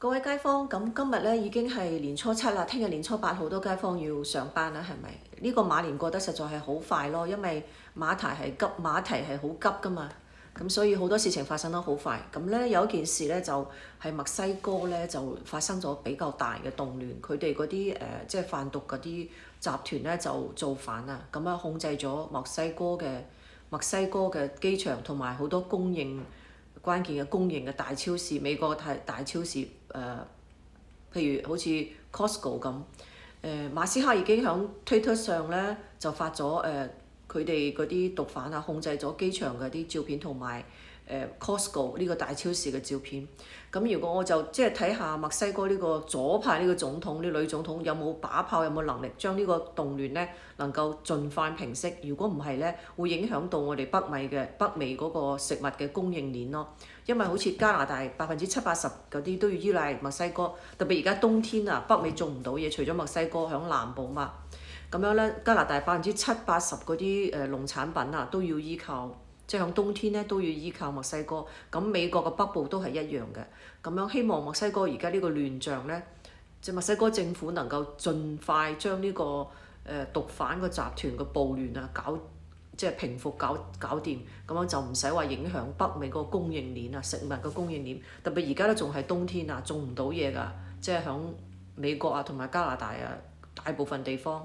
各位街坊，咁今日咧已經係年初七啦，聽日年初八好多街坊要上班啦，係咪？呢個馬年過得實在係好快咯，因為馬蹄係好急噶嘛，咁所以好多事情發生得好快。咁咧有一件事咧就係墨西哥咧就發生咗比較大嘅動亂，佢哋嗰啲即係販毒嗰啲集團咧就造反啊，咁啊控制咗墨西哥嘅機場同埋好多關鍵嘅供應嘅大超市，美國嘅大超市譬如好似 Costco 咁，馬斯克已經喺推特上咧就發咗佢哋嗰啲毒販啊控制咗機場嗰啲照片同埋Costco 呢個大超市嘅照片。咁如果我就即係睇下墨西哥呢個左派呢個總統呢女總統有冇把炮，有冇能力將呢個動亂咧能夠盡快平息？如果唔係咧，會影響到我哋北美嗰個食物嘅供應鏈咯。因為好似加拿大70%-80%嗰啲都要依賴墨西哥，特別而家冬天啊，北美種唔到嘢，除咗墨西哥響南部嘛。咁樣咧，加拿大70%-80%嗰啲農產品啊都要依靠。即係響冬天咧都要依靠墨西哥，咁美國嘅北部都係一樣嘅。咁樣希望墨西哥而家呢個亂象咧，即係墨西哥政府能夠盡快將呢個毒販個集團嘅暴亂啊即係平復搞掂，咁樣就唔使話影響北美個供應鏈啊，食物嘅供應鏈。特別而家都仲係冬天啊，種唔到嘢㗎，即係響美國啊同埋加拿大啊大部分地方。